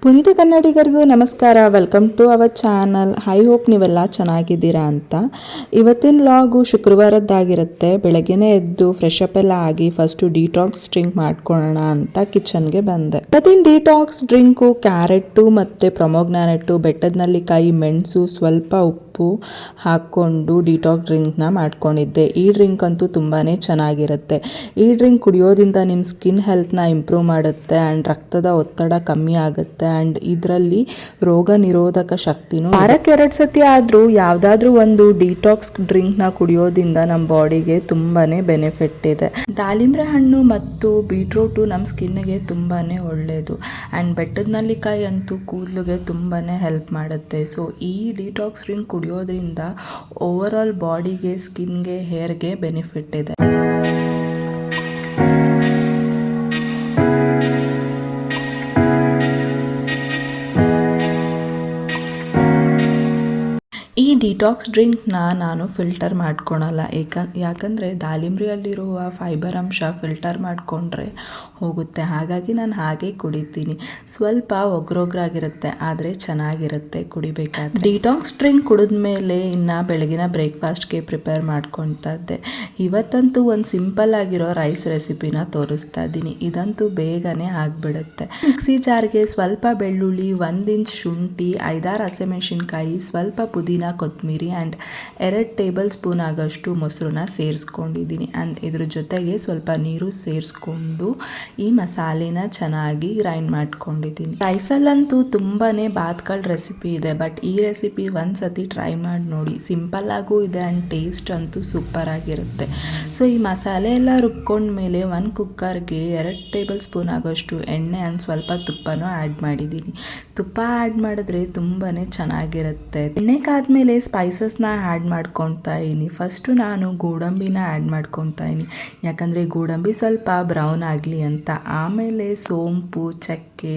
ಪುನೀತ ಕನ್ನಡಿಗರಿಗೂ ನಮಸ್ಕಾರ. Welcome to our channel. I hope ನೀವೆಲ್ಲ ಚೆನ್ನಾಗಿದ್ದೀರಾ ಅಂತ. ಇವತ್ತಿನ ವ್ಲಾಗು ಶುಕ್ರವಾರದ್ದಾಗಿರುತ್ತೆ. ಬೆಳಗ್ಗೆನೇ ಎದ್ದು ಫ್ರೆಶ್ ಅಪ್ ಎಲ್ಲ ಆಗಿ ಫಸ್ಟು ಡಿಟಾಕ್ಸ್ ಡ್ರಿಂಕ್ ಮಾಡ್ಕೊಳ್ಳೋಣ ಅಂತ ಕಿಚನ್ಗೆ ಬಂದೆ. ಇವತ್ತಿನ ಡಿಟಾಕ್ಸ್ ಡ್ರಿಂಕು ಕ್ಯಾರೆಟು ಮತ್ತು ಪ್ರೊಮೊಗ್ರಾನೇಟು, ಬೆಟ್ಟದ ನೆಲ್ಲಿಕಾಯಿ, ಮೆಣಸು, ಸ್ವಲ್ಪ ಉಪ್ಪು ಹಾಕ್ಕೊಂಡು ಡಿಟಾಕ್ಸ್ ಡ್ರಿಂಕ್ನ ಮಾಡ್ಕೊಂಡಿದ್ದೆ. ಈ ಡ್ರಿಂಕ್ ಅಂತೂ ತುಂಬಾ ಚೆನ್ನಾಗಿರುತ್ತೆ. ಈ ಡ್ರಿಂಕ್ ಕುಡಿಯೋದ್ರಿಂದ ನಿಮ್ಮ ಸ್ಕಿನ್ ಹೆಲ್ತ್ನ ಇಂಪ್ರೂವ್ ಮಾಡುತ್ತೆ ಆ್ಯಂಡ್ ರಕ್ತದ ಒತ್ತಡ ಕಮ್ಮಿ ಆಗುತ್ತೆ ಆ್ಯಂಡ್ ಇದರಲ್ಲಿ ರೋಗ ನಿರೋಧಕ ಶಕ್ತಿನೂ. ವಾರಕ್ಕೆ 2 ಸತಿ ಆದರೂ ಯಾವುದಾದ್ರೂ ಒಂದು ಡಿಟಾಕ್ಸ್ ಡ್ರಿಂಕ್ನ ಕುಡಿಯೋದ್ರಿಂದ ನಮ್ಮ ಬಾಡಿಗೆ ತುಂಬಾ ಬೆನಿಫಿಟ್ ಇದೆ. ದಾಳಿಂಬೆ ಹಣ್ಣು ಮತ್ತು ಬೀಟ್ರೂಟು ನಮ್ಮ ಸ್ಕಿನ್ಗೆ ತುಂಬಾ ಒಳ್ಳೆಯದು ಆ್ಯಂಡ್ ಬೆಟ್ಟದ ನೆಲ್ಲಿಕಾಯಿ ಅಂತೂ ಕೂದಲಿಗೆ ತುಂಬಾ ಹೆಲ್ಪ್ ಮಾಡುತ್ತೆ. ಸೊ ಈ ಡಿಟಾಕ್ಸ್ ಡ್ರಿಂಕ್ ಕುಡಿಯೋದ್ರಿಂದ ಓವರ್ ಆಲ್ ಬಾಡಿಗೆ, ಸ್ಕಿನ್ಗೆ, ಹೇರ್ಗೆ ಬೆನಿಫಿಟ್ ಇದೆ. ಈ ಡಿಟಾಕ್ಸ್ ಡ್ರಿಂಕ್ನ ನಾನು ಫಿಲ್ಟರ್ ಮಾಡ್ಕೊಳಲ್ಲ. ಯಾಕಂದರೆ ದಾಳಿಂಬ್ರೆಯಲ್ಲಿರುವ ಫೈಬರ್ ಅಂಶ ಫಿಲ್ಟರ್ ಮಾಡಿಕೊಂಡ್ರೆ ಹೋಗುತ್ತೆ. ಹಾಗಾಗಿ ನಾನು ಹಾಗೆ ಕುಡಿತೀನಿ. ಸ್ವಲ್ಪ ಒಗ್ರೊಗ್ರಾಗಿರುತ್ತೆ ಆದರೆ ಚೆನ್ನಾಗಿರುತ್ತೆ ಕುಡಿಬೇಕಾದ್ರೆ. ಡಿಟಾಕ್ಸ್ ಡ್ರಿಂಕ್ ಕುಡಿದ್ಮೇಲೆ ಇನ್ನು ಬೆಳಗಿನ ಬ್ರೇಕ್ಫಾಸ್ಟ್ಗೆ ಪ್ರಿಪೇರ್ ಮಾಡ್ಕೊತಾ ಇದ್ದೆ. ಇವತ್ತಂತೂ ಒಂದು ಸಿಂಪಲ್ ಆಗಿರೋ ರೈಸ್ ರೆಸಿಪಿನ ತೋರಿಸ್ತಾ ಇದ್ದೀನಿ. ಇದಂತೂ ಬೇಗನೆ ಆಗಿಬಿಡುತ್ತೆ. ಮಿಕ್ಸಿ ಜಾರ್ಗೆ ಸ್ವಲ್ಪ ಬೆಳ್ಳುಳ್ಳಿ, 1 ಇಂಚ್ ಶುಂಠಿ, 5-6 ಹಸಿಮೆಣಸಿನ್ಕಾಯಿ, ಸ್ವಲ್ಪ ಪುದೀನ, ಕೊತ್ತಂಬರಿ ಆ್ಯಂಡ್ 2 ಟೇಬಲ್ ಸ್ಪೂನ್ ಆಗೋಷ್ಟು ಮೊಸರನ್ನ ಸೇರಿಸ್ಕೊಂಡಿದ್ದೀನಿ. ಆ್ಯಂಡ್ ಇದ್ರ ಜೊತೆಗೆ ಸ್ವಲ್ಪ ನೀರು ಸೇರಿಸ್ಕೊಂಡು ಈ ಮಸಾಲೆನ ಚೆನ್ನಾಗಿ ಗ್ರೈಂಡ್ ಮಾಡ್ಕೊಂಡಿದ್ದೀನಿ. ರೈಸಲ್ಲಂತೂ ತುಂಬಾ ಬಾತ್ಗಳ ರೆಸಿಪಿ ಇದೆ, ಬಟ್ ಈ ರೆಸಿಪಿ ಒಂದು ಸತಿ ಟ್ರೈ ಮಾಡಿ ನೋಡಿ. ಸಿಂಪಲ್ಲಾಗೂ ಇದೆ ಆ್ಯಂಡ್ ಟೇಸ್ಟ್ ಅಂತೂ ಸೂಪರ್ ಆಗಿರುತ್ತೆ. ಸೊ ಈ ಮಸಾಲೆ ಎಲ್ಲ ರುಬ್ಕೊಂಡ್ಮೇಲೆ ಒಂದು ಕುಕ್ಕರ್ಗೆ 2 ಟೇಬಲ್ ಸ್ಪೂನ್ ಆಗೋಷ್ಟು ಎಣ್ಣೆ ಆ್ಯಂಡ್ ಸ್ವಲ್ಪ ತುಪ್ಪನೂ ಆ್ಯಡ್ ಮಾಡಿದ್ದೀನಿ. ತುಪ್ಪ ಆ್ಯಡ್ ಮಾಡಿದ್ರೆ ತುಂಬಾ ಚೆನ್ನಾಗಿರುತ್ತೆ. ಎಣ್ಣೆ ಕಾದ್ಮೇಲೆ ಸ್ಪೈಸಸ್ನ ಆ್ಯಡ್ ಮಾಡ್ಕೊತಾ ಇದ್ದೀನಿ. ಫಸ್ಟು ನಾನು ಗೋಡಂಬಿನ ಆ್ಯಡ್ ಮಾಡ್ಕೊತಾ ಇದ್ದೀನಿ, ಯಾಕಂದರೆ ಗೋಡಂಬಿ ಸ್ವಲ್ಪ ಬ್ರೌನ್ ಆಗಲಿ ಅಂತ. ಆಮೇಲೆ ಸೋಂಪು, ಚಕ್ಕೆ,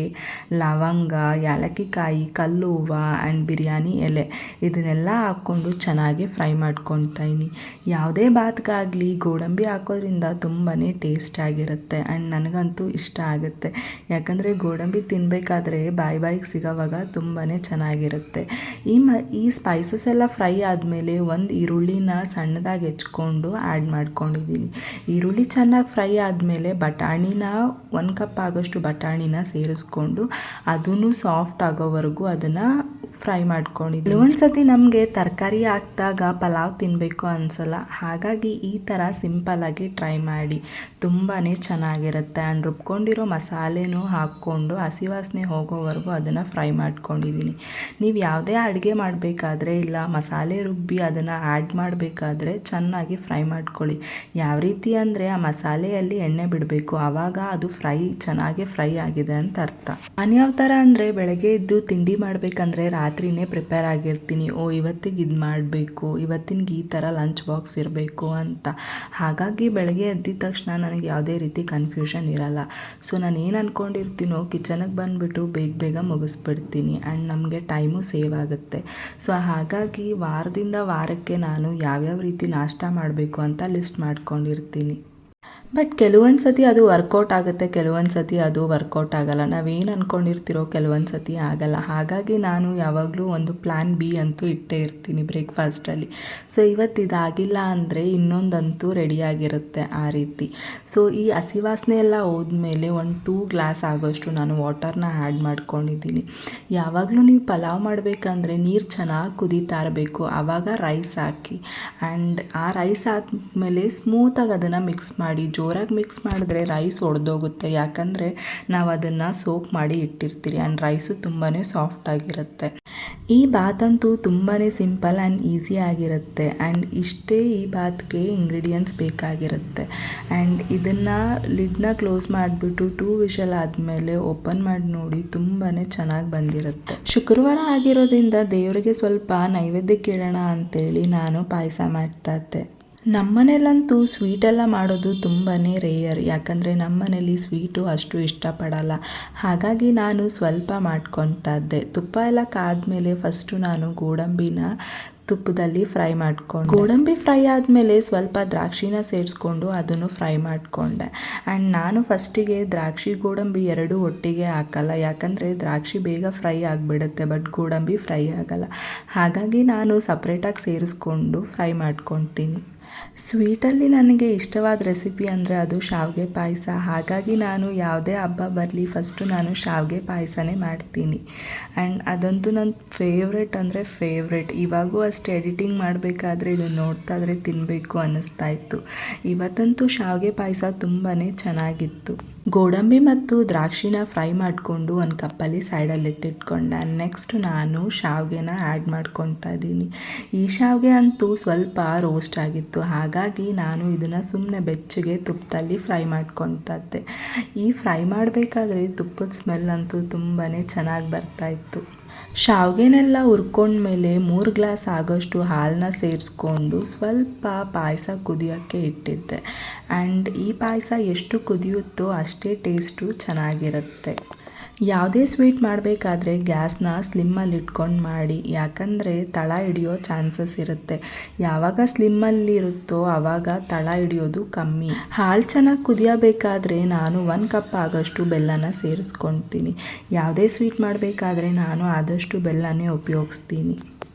ಲವಂಗ, ಏಲಕ್ಕಿಕಾಯಿ, ಕಲ್ಲು ಹೂವು ಆ್ಯಂಡ್ ಬಿರಿಯಾನಿ ಎಲೆ ಇದನ್ನೆಲ್ಲ ಹಾಕ್ಕೊಂಡು ಚೆನ್ನಾಗಿ ಫ್ರೈ ಮಾಡ್ಕೊತಾ ಇದ್ದೀನಿ. ಯಾವುದೇ ಬಾತ್ಗಾಗಲಿ ಗೋಡಂಬಿ ಹಾಕೋದ್ರಿಂದ ತುಂಬಾ ಟೇಸ್ಟ್ ಆಗಿರುತ್ತೆ ಆ್ಯಂಡ್ ನನಗಂತೂ ಇಷ್ಟ ಆಗುತ್ತೆ. ಯಾಕಂದರೆ ಗೋಡಂಬಿ ತಿನ್ನಬೇಕಾದ್ರೆ ಬಾಯಿಗೆ ಸಿಗೋವಾಗ ತುಂಬಾ ಚೆನ್ನಾಗಿರುತ್ತೆ. ಈ ಸ್ಪೈಸಸ್ ಎಲ್ಲ ಫ್ರೈ ಆದಮೇಲೆ ಒಂದು ಈರುಳ್ಳಿನ ಸಣ್ಣದಾಗಿ ಹೆಚ್ಕೊಂಡು ಆ್ಯಡ್ ಮಾಡ್ಕೊಂಡಿದ್ದೀನಿ. ಈರುಳ್ಳಿ ಚೆನ್ನಾಗಿ ಫ್ರೈ ಆದಮೇಲೆ ಬಟಾಣಿನ 1 ಕಪ್ ಆಗೋಷ್ಟು ಬಟಾಣಿನ ಸೇರಿಸ್ಕೊಂಡು ಅದನ್ನು ಸಾಫ್ಟ್ ಆಗೋವರೆಗೂ ಅದನ್ನು ಫ್ರೈ ಮಾಡ್ಕೊಂಡಿದ್ದೀನಿ. ಒಂದು ಸತಿ ನಮಗೆ ತರಕಾರಿ ಹಾಕಿದಾಗ ಪಲಾವ್ ತಿನ್ನಬೇಕು ಅನಿಸಲ್ಲ. ಹಾಗಾಗಿ ಈ ಥರ ಸಿಂಪಲ್ಲಾಗಿ ಟ್ರೈ ಮಾಡಿ, ತುಂಬಾ ಚೆನ್ನಾಗಿರುತ್ತೆ. ಆ್ಯಂಡ್ ರುಬ್ಕೊಂಡಿರೋ ಮಸಾಲೆನೂ ಹಾಕ್ಕೊಂಡು ಹಸಿ ವಾಸನೆ ಹೋಗೋವರೆಗೂ ಅದನ್ನು ಫ್ರೈ ಮಾಡ್ಕೊಂಡಿದ್ದೀನಿ. ನೀವು ಯಾವುದೇ ಅಡುಗೆ ಮಾಡಬೇಕಾದ್ರೆ ಇಲ್ಲ ಮಸಾಲೆ ರುಬ್ಬಿ ಅದನ್ನು ಆ್ಯಡ್ ಮಾಡಬೇಕಾದ್ರೆ ಚೆನ್ನಾಗಿ ಫ್ರೈ ಮಾಡ್ಕೊಳ್ಳಿ. ಯಾವ ರೀತಿ ಅಂದರೆ ಆ ಮಸಾಲೆಯಲ್ಲಿ ಎಣ್ಣೆ ಬಿಡಬೇಕು, ಆವಾಗ ಅದು ಚೆನ್ನಾಗಿ ಫ್ರೈ ಆಗಿದೆ ಅಂತ ಅರ್ಥ. ನಾನು ಯಾವ ಥರ ಅಂದರೆ ಬೆಳಗ್ಗೆ ಎದ್ದು ತಿಂಡಿ ಮಾಡಬೇಕಂದ್ರೆ ರಾತ್ರಿನೇ ಪ್ರಿಪೇರ್ ಆಗಿರ್ತೀನಿ. ಇವತ್ತಿಗೆ ಇದು ಮಾಡಬೇಕು, ಇವತ್ತಿನ ಈ ಥರ ಲಂಚ್ ಬಾಕ್ಸ್ ಇರಬೇಕು ಅಂತ. ಹಾಗಾಗಿ ಬೆಳಗ್ಗೆ ಎದ್ದಿದ ತಕ್ಷಣ ನನಗೆ ಯಾವುದೇ ರೀತಿ ಕನ್ಫ್ಯೂಷನ್ ಇರಲ್ಲ. ಸೊ ನಾನು ಏನು ಅಂದ್ಕೊಂಡಿರ್ತೀನೋ ಕಿಚನಿಗೆ ಬಂದುಬಿಟ್ಟು ಬೇಗ ಮುಗಿಸ್ಬಿಡ್ತೀನಿ ಆ್ಯಂಡ್ ನಮಗೆ ಟೈಮು ಸೇವ್ ಆಗುತ್ತೆ. ಸೊ ಹಾಗಾಗಿ ವಾರದಿಂದ ವಾರಕ್ಕೆ ನಾನು ಯಾವ್ಯಾವ ರೀತಿ ನಾಷ್ಟ ಮಾಡಬೇಕು ಅಂತ ಲಿಸ್ಟ್ ಮಾಡ್ಕೊಂಡಿರ್ತೀನಿ. ಬಟ್ ಕೆಲವೊಂದು ಸತಿ ಅದು ವರ್ಕೌಟ್ ಆಗುತ್ತೆ, ಕೆಲವೊಂದು ಸತಿ ಅದು ವರ್ಕೌಟ್ ಆಗೋಲ್ಲ. ನಾವೇನು ಅಂದ್ಕೊಂಡಿರ್ತೀರೋ ಕೆಲವೊಂದು ಸತಿ ಆಗಲ್ಲ. ಹಾಗಾಗಿ ನಾನು ಯಾವಾಗಲೂ ಒಂದು ಪ್ಲ್ಯಾನ್ ಬಿ ಅಂತೂ ಇಟ್ಟೇ ಇರ್ತೀನಿ ಬ್ರೇಕ್ಫಾಸ್ಟಲ್ಲಿ. ಸೊ ಇವತ್ತು ಇದಾಗಿಲ್ಲ ಅಂದರೆ ಇನ್ನೊಂದಂತೂ ರೆಡಿಯಾಗಿರುತ್ತೆ ಆ ರೀತಿ. ಸೊ ಈ ಹಸಿ ವಾಸನೆ ಎಲ್ಲ ಹೋದ್ಮೇಲೆ 2 ಗ್ಲಾಸ್ ಆಗೋಷ್ಟು ನಾನು ವಾಟರ್ನ ಆ್ಯಡ್ ಮಾಡ್ಕೊಂಡಿದ್ದೀನಿ. ಯಾವಾಗಲೂ ನೀವು ಪಲಾವ್ ಮಾಡಬೇಕಂದ್ರೆ ನೀರು ಚೆನ್ನಾಗಿ ಕುದೀತಾ ಇರಬೇಕು, ಆವಾಗ ರೈಸ್ ಹಾಕಿ ಆ್ಯಂಡ್ ಆ ರೈಸ್ ಆದಮೇಲೆ ಸ್ಮೂತಾಗಿ ಅದನ್ನು ಮಿಕ್ಸ್ ಮಾಡಿ. ಜೋರಾಗಿ ಮಿಕ್ಸ್ ಮಾಡಿದ್ರೆ ರೈಸ್ ಒಡೆದೋಗುತ್ತೆ, ಯಾಕಂದರೆ ನಾವು ಅದನ್ನು ಸೋಕ್ ಮಾಡಿ ಇಟ್ಟಿರ್ತೀರಿ ಆ್ಯಂಡ್ ರೈಸು ತುಂಬಾ ಸಾಫ್ಟ್ ಆಗಿರುತ್ತೆ. ಈ ಬಾತಂತೂ ತುಂಬಾ ಸಿಂಪಲ್ ಆ್ಯಂಡ್ ಈಸಿ ಆಗಿರುತ್ತೆ ಆ್ಯಂಡ್ ಇಷ್ಟೇ ಈ ಬಾತ್ಗೆ ಇಂಗ್ರೀಡಿಯೆಂಟ್ಸ್ ಬೇಕಾಗಿರುತ್ತೆ. ಆ್ಯಂಡ್ ಇದನ್ನು ಲಿಡ್ನ ಕ್ಲೋಸ್ ಮಾಡಿಬಿಟ್ಟು 2 ವಿಷಲ್ ಆದಮೇಲೆ ಓಪನ್ ಮಾಡಿ ನೋಡಿ, ತುಂಬಾ ಚೆನ್ನಾಗಿ ಬಂದಿರುತ್ತೆ. ಶುಕ್ರವಾರ ಆಗಿರೋದ್ರಿಂದ ದೇವರಿಗೆ ಸ್ವಲ್ಪ ನೈವೇದ್ಯಕ್ಕೆ ಇಡೋಣ ಅಂತೇಳಿ ನಾನು ಪಾಯಸ ಮಾಡ್ತಾ ಇದ್ದೆ. ನಮ್ಮನೇಲಂತೂ ಸ್ವೀಟೆಲ್ಲ ಮಾಡೋದು ತುಂಬಾ ರೇಯರ್, ಯಾಕಂದರೆ ನಮ್ಮನೇಲಿ ಸ್ವೀಟು ಅಷ್ಟು ಇಷ್ಟಪಡಲ್ಲ. ಹಾಗಾಗಿ ನಾನು ಸ್ವಲ್ಪ ಮಾಡ್ಕೊತಾ ಇದ್ದೆ. ತುಪ್ಪ ಎಲ್ಲ ಕಾದ್ಮೇಲೆ ಫಸ್ಟು ನಾನು ಗೋಡಂಬಿನ ತುಪ್ಪದಲ್ಲಿ ಫ್ರೈ ಮಾಡ್ಕೊಂಡು ಗೋಡಂಬಿ ಫ್ರೈ ಆದಮೇಲೆ ಸ್ವಲ್ಪ ದ್ರಾಕ್ಷಿನ ಸೇರಿಸ್ಕೊಂಡು ಅದನ್ನು ಫ್ರೈ ಮಾಡಿಕೊಂಡೆ. ಆ್ಯಂಡ್ ನಾನು ಫಸ್ಟಿಗೆ ದ್ರಾಕ್ಷಿ ಗೋಡಂಬಿ ಎರಡೂ ಒಟ್ಟಿಗೆ ಹಾಕಲ್ಲ, ಯಾಕಂದರೆ ದ್ರಾಕ್ಷಿ ಬೇಗ ಫ್ರೈ ಆಗಿಬಿಡುತ್ತೆ, ಬಟ್ ಗೋಡಂಬಿ ಫ್ರೈ ಆಗಲ್ಲ. ಹಾಗಾಗಿ ನಾನು ಸಪ್ರೇಟಾಗಿ ಸೇರಿಸ್ಕೊಂಡು ಫ್ರೈ ಮಾಡ್ಕೊತೀನಿ. ಸ್ವೀಟಲ್ಲಿ ನನಗೆ ಇಷ್ಟವಾದ ರೆಸಿಪಿ ಅಂದರೆ ಅದು ಶಾವಿಗೆ ಪಾಯಸ. ಹಾಗಾಗಿ ನಾನು ಯಾವುದೇ ಹಬ್ಬ ಬರಲಿ ಫಸ್ಟು ನಾನು ಶಾವಿಗೆ ಪಾಯಸನೇ ಮಾಡ್ತೀನಿ. ಆ್ಯಂಡ್ ಅದಂತೂ ನನ್ನ ಫೇವ್ರೆಟ್ ಅಂದರೆ ಫೇವ್ರೆಟ್. ಇವಾಗೂ ಅಷ್ಟು ಎಡಿಟಿಂಗ್ ಮಾಡಬೇಕಾದ್ರೆ ಇದನ್ನು ನೋಡ್ತಾ ಇದ್ರೆ ತಿನ್ನಬೇಕು ಅನ್ನಿಸ್ತಾ ಇತ್ತು. ಇವತ್ತಂತೂ ಶಾವಿಗೆ ಪಾಯಸ ತುಂಬಾ ಚೆನ್ನಾಗಿತ್ತು. ಗೋಡಂಬಿ ಮತ್ತು ದ್ರಾಕ್ಷಿನ ಫ್ರೈ ಮಾಡಿಕೊಂಡು ಒಂದು ಕಪ್ಪಲ್ಲಿ ಸೈಡಲ್ಲಿ ಎತ್ತಿಟ್ಕೊಂಡೆ. ನೆಕ್ಸ್ಟ್ ನಾನು ಶಾವಿಗೆನ ಆ್ಯಡ್ ಮಾಡ್ಕೊತಾ ಇದ್ದೀನಿ. ಈ ಶಾವಿಗೆ ಅಂತೂ ಸ್ವಲ್ಪ ರೋಸ್ಟ್ ಆಗಿತ್ತು, ಹಾಗಾಗಿ ನಾನು ಇದನ್ನು ಸುಮ್ಮನೆ ಬೆಚ್ಚಗೆ ತುಪ್ಪದಲ್ಲಿ ಫ್ರೈ ಮಾಡ್ಕೊತಾ ಇದ್ದೆ. ಈ ಫ್ರೈ ಮಾಡಬೇಕಾದ್ರೆ ತುಪ್ಪದ ಸ್ಮೆಲ್ ಅಂತೂ ತುಂಬಾ ಚೆನ್ನಾಗಿ ಬರ್ತಾಯಿತ್ತು. ಶಾವಿಗೆನೆಲ್ಲ ಹುರ್ಕೊಂಡ್ಮೇಲೆ 3 ಗ್ಲಾಸ್ ಆಗೋಷ್ಟು ಹಾಲನ್ನ ಸೇರಿಸ್ಕೊಂಡು ಸ್ವಲ್ಪ ಪಾಯಸ ಕುದಿಯೋಕ್ಕೆ ಇಟ್ಟಿದ್ದೆ. ಆ್ಯಂಡ್ ಈ ಪಾಯಸ ಎಷ್ಟು ಕುದಿಯುತ್ತೋ ಅಷ್ಟೇ ಟೇಸ್ಟು ಚೆನ್ನಾಗಿರುತ್ತೆ. ಯಾವುದೇ ಸ್ವೀಟ್ ಮಾಡಬೇಕಾದ್ರೆ ಗ್ಯಾಸ್ನ ಸ್ಲಿಮ್ಮಲ್ಲಿ ಇಟ್ಕೊಂಡು ಮಾಡಿ, ಯಾಕಂದರೆ ತಳ ಹಿಡಿಯೋ ಚಾನ್ಸಸ್ ಇರುತ್ತೆ. ಯಾವಾಗ ಸ್ಲಿಮ್ಮಲ್ಲಿರುತ್ತೋ ಆವಾಗ ತಳ ಹಿಡಿಯೋದು ಕಮ್ಮಿ. ಹಾಲು ಚೆನ್ನಾಗಿ ಕುದಿಯಬೇಕಾದ್ರೆ ನಾನು 1 ಕಪ್ ಆಗೋಷ್ಟು ಬೆಲ್ಲನ ಸೇರಿಸ್ಕೊಳ್ತೀನಿ. ಯಾವುದೇ ಸ್ವೀಟ್ ಮಾಡಬೇಕಾದ್ರೆ ನಾನು ಆದಷ್ಟು ಬೆಲ್ಲನೇ ಉಪಯೋಗಿಸ್ತೀನಿ.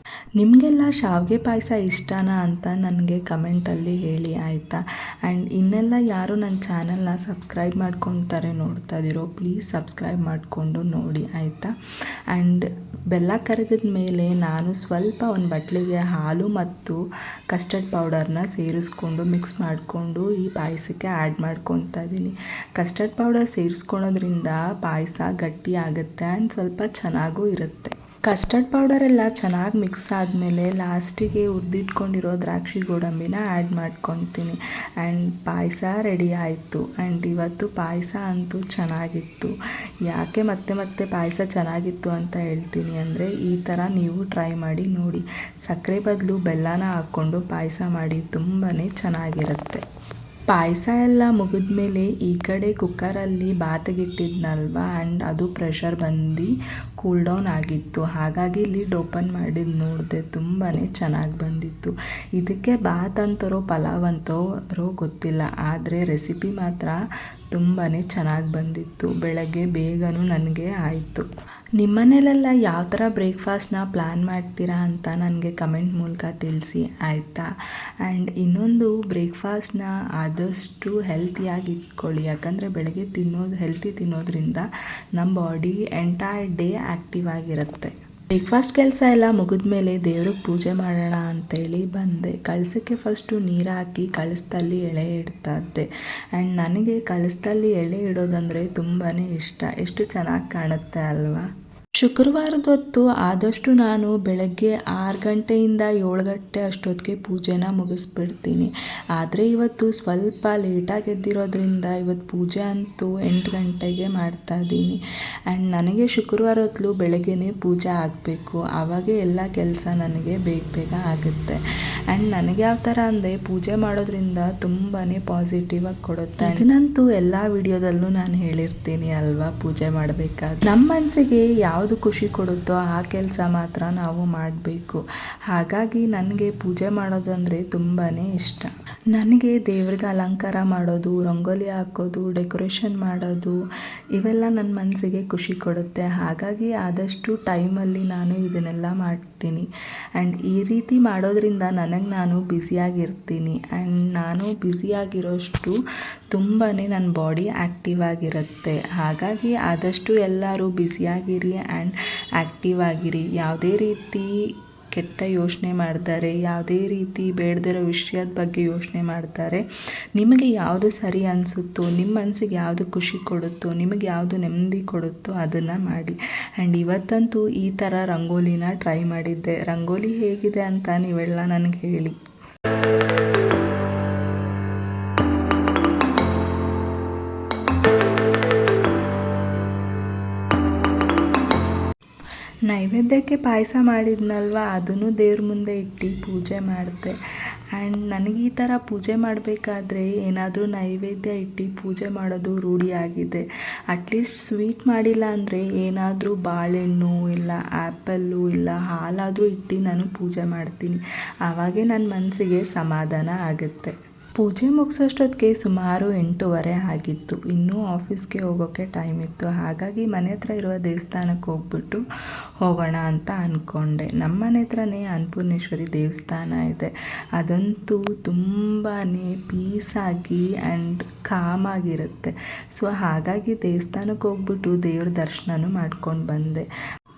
ನಿಮಗೆಲ್ಲ ಶಾವಿಗೆ ಪಾಯಸ ಇಷ್ಟನಾ ಅಂತ ನನಗೆ ಕಮೆಂಟಲ್ಲಿ ಹೇಳಿ ಆಯಿತಾ. ಆ್ಯಂಡ್ ಇನ್ನೆಲ್ಲ ಯಾರು ನನ್ನ ಚಾನಲ್ನ ಸಬ್ಸ್ಕ್ರೈಬ್ ಮಾಡ್ಕೊತಾರೆ ನೋಡ್ತಾ ಇದ್ದೀರೋ ಪ್ಲೀಸ್ ಸಬ್ಸ್ಕ್ರೈಬ್ ಮಾಡಿಕೊಂಡು ನೋಡಿ ಆಯಿತಾ. ಆ್ಯಂಡ್ ಬೆಲ್ಲ ಕರಗಿದ ಮೇಲೆ ನಾನು ಸ್ವಲ್ಪ ಒಂದು ಬಟ್ಲಿಗೆ ಹಾಲು ಮತ್ತು ಕಸ್ಟರ್ಡ್ ಪೌಡರ್ನ ಸೇರಿಸ್ಕೊಂಡು ಮಿಕ್ಸ್ ಮಾಡಿಕೊಂಡು ಈ ಪಾಯಸಕ್ಕೆ ಆ್ಯಡ್ ಮಾಡ್ಕೊತಾ ಇದ್ದೀನಿ. ಕಸ್ಟರ್ಡ್ ಪೌಡರ್ ಸೇರಿಸ್ಕೊಳೋದ್ರಿಂದ ಪಾಯಸ ಗಟ್ಟಿ ಆಗುತ್ತೆ ಆ್ಯಂಡ್ ಸ್ವಲ್ಪ ಚೆನ್ನಾಗೂ ಇರುತ್ತೆ. ಕಸ್ಟರ್ಡ್ ಪೌಡರೆಲ್ಲ ಚೆನ್ನಾಗಿ ಮಿಕ್ಸ್ ಆದಮೇಲೆ ಲಾಸ್ಟಿಗೆ ಹುರಿದಿಟ್ಕೊಂಡಿರೋ ದ್ರಾಕ್ಷಿ ಗೋಡಂಬಿನ ಆ್ಯಡ್ ಮಾಡ್ಕೊತೀನಿ. ಆ್ಯಂಡ್ ಪಾಯಸ ರೆಡಿ ಆಯಿತು. ಆ್ಯಂಡ್ ಇವತ್ತು ಪಾಯಸ ಅಂತೂ ಚೆನ್ನಾಗಿತ್ತು. ಯಾಕೆ ಮತ್ತೆ ಪಾಯಸ ಚೆನ್ನಾಗಿತ್ತು ಅಂತ ಹೇಳ್ತೀನಿ ಅಂದರೆ ಈ ಥರ ನೀವು ಟ್ರೈ ಮಾಡಿ ನೋಡಿ. ಸಕ್ಕರೆ ಬದಲು ಬೆಲ್ಲನ ಹಾಕ್ಕೊಂಡು ಪಾಯಸ ಮಾಡಿ ತುಂಬಾ ಚೆನ್ನಾಗಿರುತ್ತೆ. ಪಾಯಸ ಎಲ್ಲ ಮುಗಿದ್ಮೇಲೆ ಈ ಕಡೆ ಕುಕ್ಕರಲ್ಲಿ ಬಾತಿಗಿಟ್ಟಿದ್ನಲ್ವ, ಆ್ಯಂಡ್ ಅದು ಪ್ರೆಷರ್ ಬಂದು ಕೂಲ್ ಡೌನ್ ಆಗಿತ್ತು. ಹಾಗಾಗಿ ಲಿಡ್ ಓಪನ್ ಮಾಡಿದ್ದು ನೋಡಿದೆ, ತುಂಬಾ ಚೆನ್ನಾಗಿ ಬಂದಿತ್ತು. ಇದಕ್ಕೆ ಬಾತ್ ಅಂತಾರೋ ಪಲಾವ್ ಅಂತಾರೋ ಗೊತ್ತಿಲ್ಲ, ಆದರೆ ರೆಸಿಪಿ ಮಾತ್ರ ತುಂಬಾ ಚೆನ್ನಾಗಿ ಬಂದಿತ್ತು. ಬೆಳಗ್ಗೆ ಬೇಗನೂ ನನಗೆ ಆಯಿತು. ನಿಮ್ಮನೇಲೆಲ್ಲ ಯಾವ ಥರ ಬ್ರೇಕ್ಫಾಸ್ಟ್ನ ಪ್ಲ್ಯಾನ್ ಮಾಡ್ತೀರಾ ಅಂತ ನನಗೆ ಕಮೆಂಟ್ ಮೂಲಕ ತಿಳಿಸಿ ಆಯಿತಾ. ಆ್ಯಂಡ್ ಇನ್ನೊಂದು ಬ್ರೇಕ್ಫಾಸ್ಟ್ನ ಆದಷ್ಟು ಹೆಲ್ತಿಯಾಗಿ ಇಟ್ಕೊಳ್ಳಿ, ಯಾಕಂದರೆ ಬೆಳಗ್ಗೆ ಹೆಲ್ತಿ ತಿನ್ನೋದ್ರಿಂದ ನಮ್ಮ ಬಾಡಿ ಎಂಟೈರ್ ಡೇ ಆ್ಯಕ್ಟಿವ್ ಆಗಿರುತ್ತೆ. ಬ್ರೇಕ್ಫಾಸ್ಟ್ ಕೆಲಸ ಎಲ್ಲ ಮುಗಿದ್ಮೇಲೆ ದೇವ್ರಿಗೆ ಪೂಜೆ ಮಾಡೋಣ ಅಂತೇಳಿ ಬಂದೆ. ಕಳಸಕ್ಕೆ ಫಸ್ಟು ನೀರು ಹಾಕಿ ಕಳಸದಲ್ಲಿ ಎಳೆ ಇಡ್ತಾ ಇದ್ದೆ. ಆ್ಯಂಡ್ ನನಗೆ ಕಳಸದಲ್ಲಿ ಎಳೆ ಇಡೋದಂದರೆ ತುಂಬಾ ಇಷ್ಟ. ಎಷ್ಟು ಚೆನ್ನಾಗಿ ಕಾಣುತ್ತೆ ಅಲ್ವಾ. ಶುಕ್ರವಾರದ ಹೊತ್ತು ಆದಷ್ಟು ನಾನು ಬೆಳಗ್ಗೆ 6 ಗಂಟೆಯಿಂದ 7 ಗಂಟೆ ಅಷ್ಟೊತ್ತಿಗೆ ಪೂಜೆನ ಮುಗಿಸ್ಬಿಡ್ತೀನಿ. ಆದರೆ ಇವತ್ತು ಸ್ವಲ್ಪ ಲೇಟಾಗಿ ಎದ್ದಿರೋದ್ರಿಂದ ಇವತ್ತು ಪೂಜೆ ಅಂತೂ 8 ಗಂಟೆಗೆ ಮಾಡ್ತಾಯಿದ್ದೀನಿ. ಆ್ಯಂಡ್ ನನಗೆ ಶುಕ್ರವಾರ ಹೊತ್ತು ಬೆಳಗ್ಗೆನೇ ಪೂಜೆ ಆಗಬೇಕು, ಆವಾಗೇ ಎಲ್ಲ ಕೆಲಸ ನನಗೆ ಬೇಗ ಆಗುತ್ತೆ. ಆ್ಯಂಡ್ ನನಗೆ ಯಾವ ಥರ ಅಂದರೆ ಪೂಜೆ ಮಾಡೋದ್ರಿಂದ ತುಂಬಾ ಪಾಸಿಟಿವ್ ಆಗಿ ಕೊಡುತ್ತೆ. ಇದನ್ನಂತೂ ಎಲ್ಲ ವಿಡಿಯೋದಲ್ಲೂ ನಾನು ಹೇಳಿರ್ತೀನಿ ಅಲ್ವಾ. ಪೂಜೆ ಮಾಡಬೇಕಾದ್ರೆ ನಮ್ಮ ಮನಸ್ಸಿಗೆ ಯಾವುದು ಖುಷಿ ಕೊಡುತ್ತೋ ಆ ಕೆಲಸ ಮಾತ್ರ ನಾವು ಮಾಡಬೇಕು. ಹಾಗಾಗಿ ನನಗೆ ಪೂಜೆ ಮಾಡೋದು ಅಂದರೆ ತುಂಬಾ ಇಷ್ಟ. ನನಗೆ ದೇವ್ರಿಗೆ ಅಲಂಕಾರ ಮಾಡೋದು, ರಂಗೋಲಿ ಹಾಕೋದು, ಡೆಕೋರೇಷನ್ ಮಾಡೋದು ಇವೆಲ್ಲ ನನ್ನ ಮನಸ್ಸಿಗೆ ಖುಷಿ ಕೊಡುತ್ತೆ. ಹಾಗಾಗಿ ಆದಷ್ಟು ಟೈಮಲ್ಲಿ ನಾನು ಇದನ್ನೆಲ್ಲ ಮಾಡ್ತೀನಿ. ಆ್ಯಂಡ್ ಈ ರೀತಿ ಮಾಡೋದ್ರಿಂದ ನನಗೆ ನಾನು ಬ್ಯುಸಿಯಾಗಿರ್ತೀನಿ. ಆ್ಯಂಡ್ ನಾನು ಬ್ಯುಸಿಯಾಗಿರೋಷ್ಟು ತುಂಬಾ ನನ್ನ ಬಾಡಿ ಆ್ಯಕ್ಟಿವ್ ಆಗಿರುತ್ತೆ. ಹಾಗಾಗಿ ಆದಷ್ಟು ಎಲ್ಲರೂ ಬ್ಯುಸಿಯಾಗಿರಿ ಆ್ಯಂಡ್ ಆ್ಯಕ್ಟಿವ್ ಆಗಿರಿ. ಯಾವುದೇ ರೀತಿ ಕೆಟ್ಟ ಯೋಚನೆ ಮಾಡ್ತಾರೆ, ಯಾವುದೇ ರೀತಿ ಬೇಡದಿರೋ ವಿಷಯದ ಬಗ್ಗೆ ಯೋಚನೆ ಮಾಡ್ತಾರೆ. ನಿಮಗೆ ಯಾವುದು ಸರಿ ಅನಿಸುತ್ತೋ, ನಿಮ್ಮ ಮನಸ್ಸಿಗೆ ಯಾವುದು ಖುಷಿ ಕೊಡುತ್ತೋ, ನಿಮಗೆ ಯಾವುದು ನೆಮ್ಮದಿ ಕೊಡುತ್ತೋ ಅದನ್ನು ಮಾಡಿ. ಆ್ಯಂಡ್ ಇವತ್ತಂತೂ ಈ ಥರ ರಂಗೋಲಿನ ಟ್ರೈ ಮಾಡಿದ್ದೆ. ರಂಗೋಲಿ ಹೇಗಿದೆ ಅಂತ ನೀವೆಲ್ಲ ನನಗೆ ಹೇಳಿ. ನೈವೇದ್ಯಕ್ಕೆ ಪಾಯಸ ಮಾಡಿದ್ನಲ್ವ ಅದನ್ನು ದೇವ್ರ ಮುಂದೆ ಇಟ್ಟು ಪೂಜೆ ಮಾಡಿದೆ. ಆ್ಯಂಡ್ ನನಗೆ ಈ ಥರ ಪೂಜೆ ಮಾಡಬೇಕಾದ್ರೆ ಏನಾದರೂ ನೈವೇದ್ಯ ಇಟ್ಟು ಪೂಜೆ ಮಾಡೋದು ರೂಢಿಯಾಗಿದೆ. ಅಟ್ಲೀಸ್ಟ್ ಸ್ವೀಟ್ ಮಾಡಿಲ್ಲ ಅಂದರೆ ಏನಾದರೂ ಬಾಳೆಹಣ್ಣು ಇಲ್ಲ ಆ್ಯಪಲ್ಲು ಇಲ್ಲ ಹಾಲಾದರೂ ಇಟ್ಟು ನಾನು ಪೂಜೆ ಮಾಡ್ತೀನಿ. ಆವಾಗೇ ನನ್ನ ಮನಸ್ಸಿಗೆ ಸಮಾಧಾನ ಆಗುತ್ತೆ. ಪೂಜೆ ಮುಗಿಸೋಷ್ಟೊತ್ತಿಗೆ ಸುಮಾರು 8:30 ಆಗಿತ್ತು. ಇನ್ನೂ ಆಫೀಸ್ಗೆ ಹೋಗೋಕ್ಕೆ ಟೈಮ್ ಇತ್ತು. ಹಾಗಾಗಿ ಮನೆ ಹತ್ರ ಇರುವ ದೇವಸ್ಥಾನಕ್ಕೆ ಹೋಗ್ಬಿಟ್ಟು ಹೋಗೋಣ ಅಂತ ಅಂದ್ಕೊಂಡೆ. ನಮ್ಮ ಮನೆ ಹತ್ರನೇ ಅನ್ನಪೂರ್ಣೇಶ್ವರಿ ದೇವಸ್ಥಾನ ಇದೆ. ಅದಂತೂ ತುಂಬಾ ಪೀಸಾಗಿ ಆ್ಯಂಡ್ ಕಾಮಾಗಿರುತ್ತೆ. ಸೊ ಹಾಗಾಗಿ ದೇವಸ್ಥಾನಕ್ಕೆ ಹೋಗ್ಬಿಟ್ಟು ದೇವ್ರ ದರ್ಶನನೂ ಮಾಡ್ಕೊಂಡು ಬಂದೆ.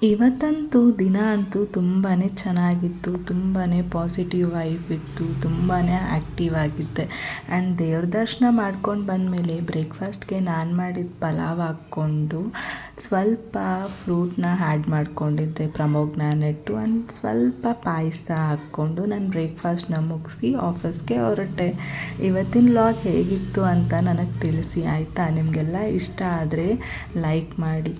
ಇವತ್ತಂತೂ ದಿನ ಅಂತೂ ತುಂಬಾ ಚೆನ್ನಾಗಿತ್ತು. ತುಂಬಾ ಪಾಸಿಟಿವ್ ವೈಬ್ ಇತ್ತು. ತುಂಬಾ ಆ್ಯಕ್ಟಿವ್ ಆಗಿದ್ದೆ. ಆ್ಯಂಡ್ ದೇವ್ರ ದರ್ಶನ ಮಾಡ್ಕೊಂಡು ಬಂದಮೇಲೆ ಬ್ರೇಕ್ಫಾಸ್ಟ್ಗೆ ನಾನು ಮಾಡಿದ ಪಲಾವ್ ಹಾಕ್ಕೊಂಡು ಸ್ವಲ್ಪ ಫ್ರೂಟ್ನ ಆ್ಯಡ್ ಮಾಡ್ಕೊಂಡಿದ್ದೆ, ಪ್ರಮೋಗ್ನಾನೆಟ್ಟು ಆ್ಯಂಡ್ ಸ್ವಲ್ಪ ಪಾಯಸ ಹಾಕ್ಕೊಂಡು ನಾನು ಬ್ರೇಕ್ಫಾಸ್ಟ್ನ ಮುಗಿಸಿ ಆಫೀಸ್ಗೆ ಹೊರಟೆ. ಇವತ್ತಿನ ವ್ಲಾಗ್ ಹೇಗಿತ್ತು ಅಂತ ನನಗೆ ತಿಳಿಸಿ ಆಯಿತಾ? ನಿಮಗೆಲ್ಲ ಇಷ್ಟ ಆದರೆ ಲೈಕ್ ಮಾಡಿ.